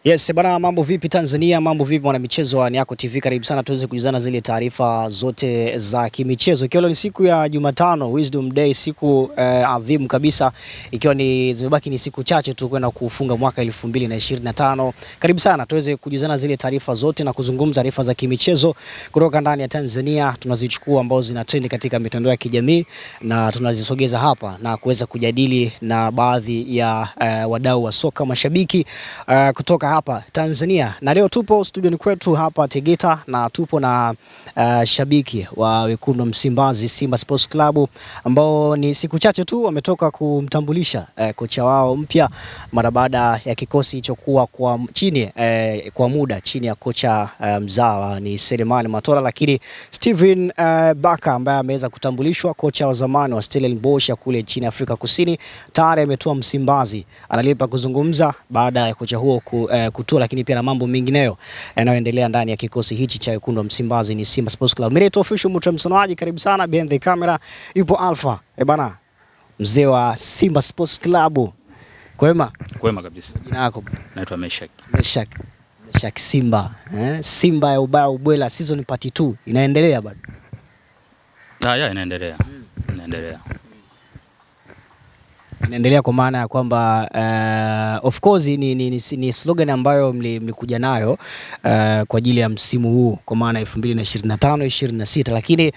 Yes, bana, mambo vipi Tanzania, mambo vipi mwana michezo wa Niako TV, karibu sana tuweze kujuzana zile taarifa zote za kimichezo. Ikiwa ni siku ya Jumatano, Wisdom Day, siku adhimu kabisa, ikiwa ni zimebaki ni siku chache tu kwenda kufunga mwaka 2025. Karibu sana tuweze kujuzana zile taarifa zote na kuzungumza taarifa za kimichezo kutoka ndani ya Tanzania. Tunazichukua ambazo zina trend katika mitandao ya kijamii na tunazisogeza hapa na kuweza kujadili na baadhi ya wadau wa soka, mashabiki kutoka hapa Tanzania. Na leo tupo studioni kwetu hapa Tegeta na tupo na shabiki wa wekundu wa Msimbazi, Simba Sports Club, ambao ni siku chache tu wametoka kumtambulisha kocha wao mpya mara baada ya kikosi hicho kuwa kwa chini kwa muda chini ya kocha mzawa ni Selemani Matola, lakini Steven Baka ambaye ameweza kutambulishwa, kocha wa zamani wa Stellenbosch ya kule nchini Afrika Kusini, tayari ametoa Msimbazi. Analipa kuzungumza baada ya kocha huo kutoa, lakini pia na mambo mengineyo yanayoendelea ndani ya kikosi hichi cha wekundu wa Msimbazi ni Simba Sports Club. Mimi ni official mtazamaji, karibu sana. Behind the camera yupo Alpha. Bana, mzee wa Simba Sports Club. Kwema? Kwema kabisa. Jina lako? Naitwa Meshak. Meshak Simba. Simba ya ubaya ubwela season part 2 inaendelea bado? Inaendelea. Inaendelea kwa maana ya kwamba of course ni slogan ambayo mlikuja nayo kwa ajili ya msimu huu kwa maana 2025-26, lakini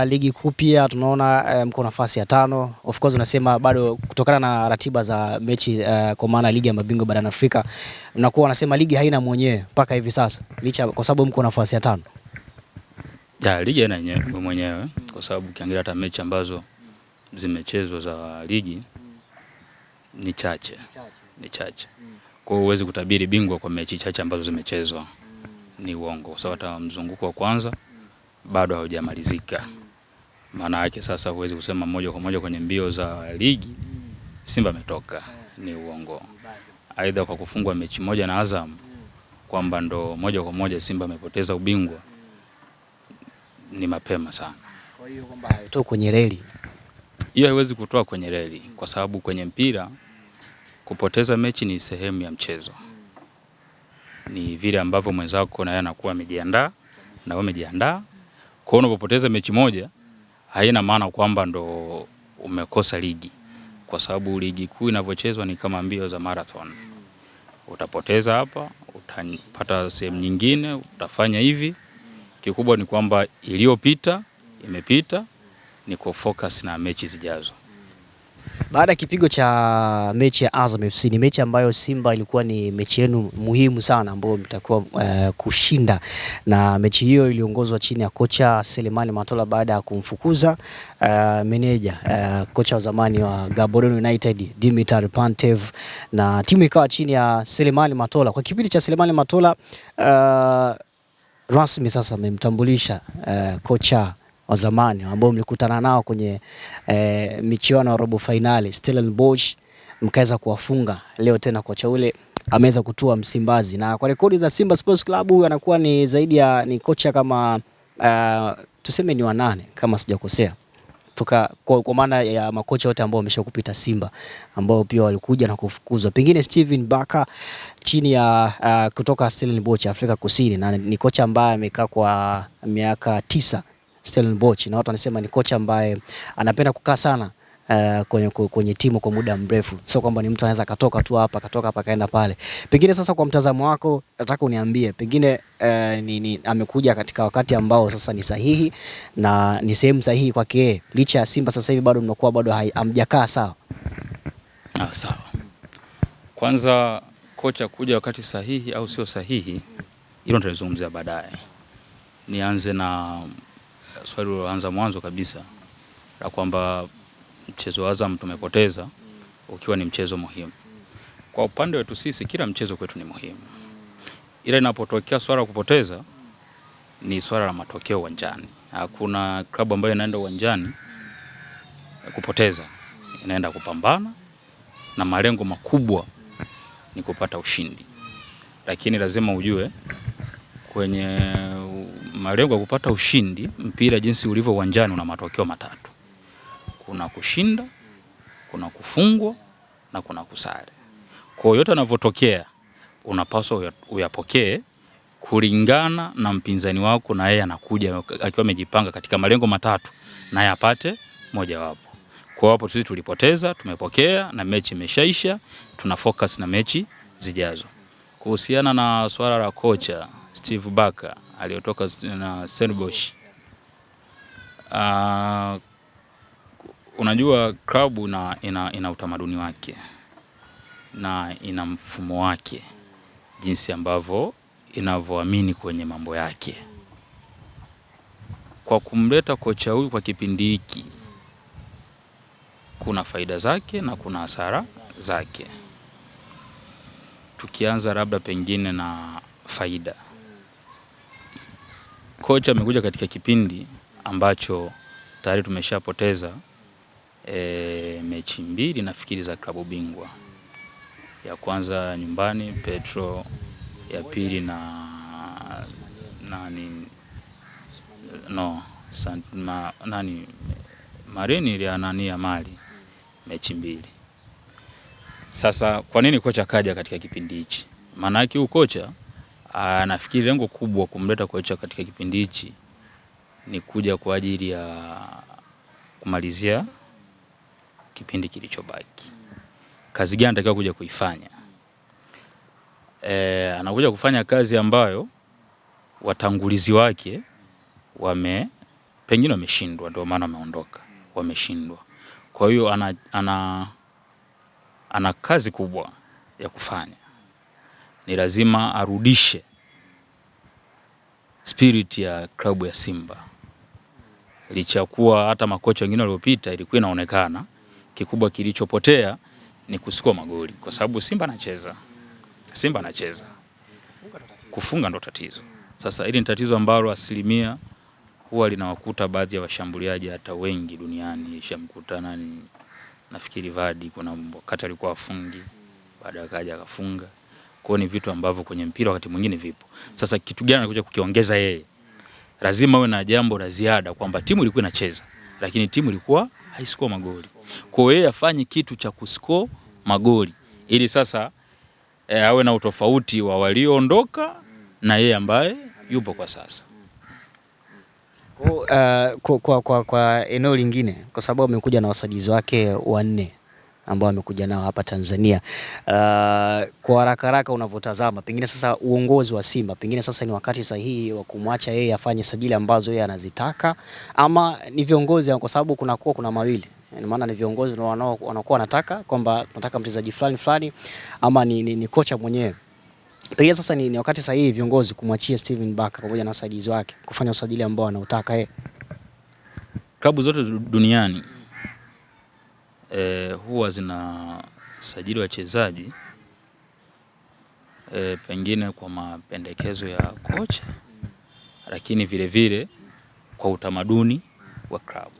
ligi kuu pia tunaona mko nafasi ya 5. Of course unasema bado kutokana na ratiba za mechi kwa maana ligi ya mabingwa barani Afrika mnakuwa unasema ligi haina mwenyewe mpaka hivi sasa, licha kwa sababu mko nafasi ya 5. Ligi haina mwenyewe kwa sababu ukiangalia hata mechi ambazo zimechezwa za ligi ni chache. Kwa hiyo huwezi kutabiri bingwa kwa mechi chache ambazo zimechezwa. Ni uongo. Kwa sababu hata mzunguko wa kwanza bado haujamalizika. Maana yake sasa huwezi kusema moja kwa moja kwenye mbio za ligi Simba ametoka. Ni uongo. Aidha kwa kufungwa mechi moja na Azam kwamba ndo moja kwa moja Simba amepoteza ubingwa, ni mapema sana. Kwa hiyo kwamba haitoki kwenye reli. Hiyo haiwezi kutoa kwenye reli kwa sababu kwenye mpira kupoteza mechi ni sehemu ya mchezo. Ni vile ambavyo mwenzako na yeye anakuwa amejiandaa na wewe umejiandaa. Kwa hiyo unapopoteza mechi moja haina maana kwamba ndo umekosa ligi, kwa sababu ligi kuu inavyochezwa ni kama mbio za marathon. Utapoteza hapa, utapata sehemu nyingine, utafanya hivi. Kikubwa ni kwamba iliyopita imepita, ni kufocus na mechi zijazo. Baada ya kipigo cha mechi ya Azam FC, ni mechi ambayo Simba ilikuwa ni mechi yenu muhimu sana ambayo mtakuwa kushinda, na mechi hiyo iliongozwa chini ya kocha Selemani Matola baada ya kumfukuza meneja kocha wa zamani wa Gaborone United Dimitar Pantev, na timu ikawa chini ya Selemani Matola. Kwa kipindi cha Selemani Matola rasmi sasa amemtambulisha kocha wa zamani ambao mlikutana nao kwenye michuano ya robo finali Stellenbosch, mkaweza kuwafunga. Leo tena kocha ule ameweza kutua Msimbazi, na kwa rekodi za Simba Sports Club huyu anakuwa ni zaidi ya ni kocha kama tuseme ni wa 8 kama sijakosea, kwa maana ya makocha wote ambao wameshakupita Simba ambao pia walikuja na kufukuzwa. Pengine Steven Baka chini ya kutoka Stellenbosch Afrika Kusini, na ni kocha ambaye amekaa kwa miaka 9 Stellenbosch, na watu wanasema ni kocha ambaye anapenda kukaa sana kwenye timu kwa muda mrefu. Sio kwamba ni mtu anaweza katoka hapa kaenda pale. Pengine sasa kwa mtazamo wako nataka uniambie pengine amekuja katika wakati ambao sasa ni sahihi na ni sehemu sahihi kwake, licha ya Simba sasa hivi bado mnakuwa bado hamjakaa sawa. Sawa. Kwanza kocha kuja wakati sahihi au sio sahihi, hilo tutazungumzia baadaye. Nianze na swali liloanza mwanzo kabisa la kwamba mchezo wa Azam tumepoteza ukiwa ni mchezo muhimu. Kwa upande wetu sisi kila mchezo kwetu ni muhimu. Ila inapotokea swala la kupoteza ni swala la matokeo uwanjani. Hakuna klabu ambayo inaenda uwanjani kupoteza. Inaenda kupambana na malengo makubwa ni kupata ushindi. Lakini lazima ujue kwenye malengo ya kupata ushindi, mpira jinsi ulivyo uwanjani una matokeo matatu. Kuna kushinda, kuna kufungwa na kuna kusare. Kwa hiyo yote yanavyotokea unapaswa uyapokee kulingana na mpinzani wako, na yeye anakuja akiwa amejipanga katika malengo matatu na yapate moja wapo. Kwa hapo sisi tulipoteza, tumepokea na mechi imeshaisha, tuna focus na mechi zijazo. Kuhusiana na swala la kocha Steve Barker aliyotoka na Stellenbosch, unajua klabu ina utamaduni wake na ina mfumo wake, jinsi ambavyo inavyoamini kwenye mambo yake. Kwa kumleta kocha huyu kwa kipindi hiki, kuna faida zake na kuna hasara zake. Tukianza labda pengine na faida. Kocha amekuja katika kipindi ambacho tayari tumeshapoteza mechi 2 nafikiri za klabu bingwa. Ya kwanza nyumbani Petro, ya pili na Marini ile ya Mali, mechi 2. Sasa kwa nini kocha kaja katika kipindi hichi? Maana yake huyu kocha nafikiri lengo kubwa kumleta kocha katika kipindi hichi ni kuja kwa ajili ya kumalizia kipindi kilichobaki. Kazi gani anatakiwa kuja kuifanya? Anakuja kufanya kazi ambayo watangulizi wake pengine wameshindwa, ndio maana wameondoka, wameshindwa. Kwa hiyo ana kazi kubwa ya kufanya. Ni lazima arudishe spirit ya klabu ya Simba. Licha kuwa hata makocha wengine waliopita ilikuwa inaonekana, kikubwa kilichopotea ni kusikua magoli, kwa sababu Simba anacheza. Kufunga ndo tatizo. Sasa hili ni tatizo ambalo asilimia huwa linawakuta baadhi ya washambuliaji hata wengi duniani. Shamkutana ni nafikiri Vardy, kuna wakati alikuwa afungi, baada akaja akafunga. Kwa ni vitu ambavyo kwenye mpira wakati mwingine vipo. Sasa kitu gani anakuja kukiongeza yeye? Lazima uwe na jambo la ziada kwamba timu ilikuwa inacheza, lakini timu ilikuwa haisikua magoli. Kwa hiyo yeye afanye kitu cha kuscore magoli ili sasa awe na utofauti wa walioondoka na yeye ambaye yupo kwa sasa. Kwa eneo lingine, kwa sababu amekuja na wasaidizi wake 4 ambao amekuja nao hapa Tanzania. Kwa haraka unavyotazama, pengine sasa uongozi wa Simba, pengine sasa ni wakati sahihi wa kumwacha yeye afanye sajili ambazo yeye anazitaka, ama ni viongozi, kwa sababu kuna mawili. Maana ni viongozi wanakuwa wanataka kwamba tunataka mchezaji fulani, ama ni kocha mwenyewe. Pengine sasa ni wakati sahihi viongozi kumwachia Steven Barker pamoja na wasaidizi wake kufanya usajili ambao anautaka yeye. Klabu zote duniani huwa zina sajili wachezaji pengine kwa mapendekezo ya kocha, lakini vile vile kwa utamaduni wa klabu,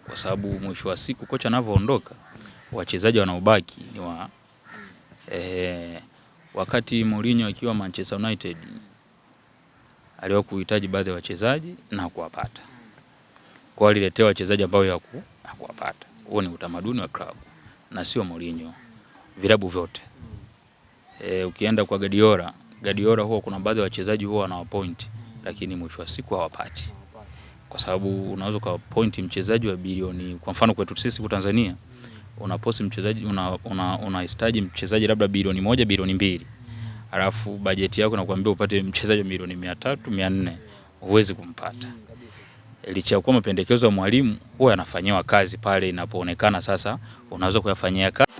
kwa sababu mwisho wa siku kocha anavyoondoka, wachezaji wanaobaki ni wakati Mourinho akiwa Manchester United aliwa kuhitaji baadhi ya wachezaji na kuwapata. Kwa aliletea wachezaji ambao hakuwapata. Huo ni utamaduni wa klabu na sio Mourinho. Vilabu vyote. Ukienda kwa Guardiola huwa kuna baadhi ya wachezaji huwa wanawapoint, lakini mwisho wa siku hawapati. Kwa sababu unaweza kwa point mchezaji wa bilioni, kwa mfano kwetu sisi kwa Tanzania, unaposi mchezaji unahitaji mchezaji labda bilioni 1, bilioni 2. Alafu bajeti yako inakuambia upate mchezaji wa milioni 300, 400, huwezi kumpata. Licha ya kuwa mapendekezo ya mwalimu huwa yanafanywa kazi pale inapoonekana sasa unaweza kuyafanyia kazi.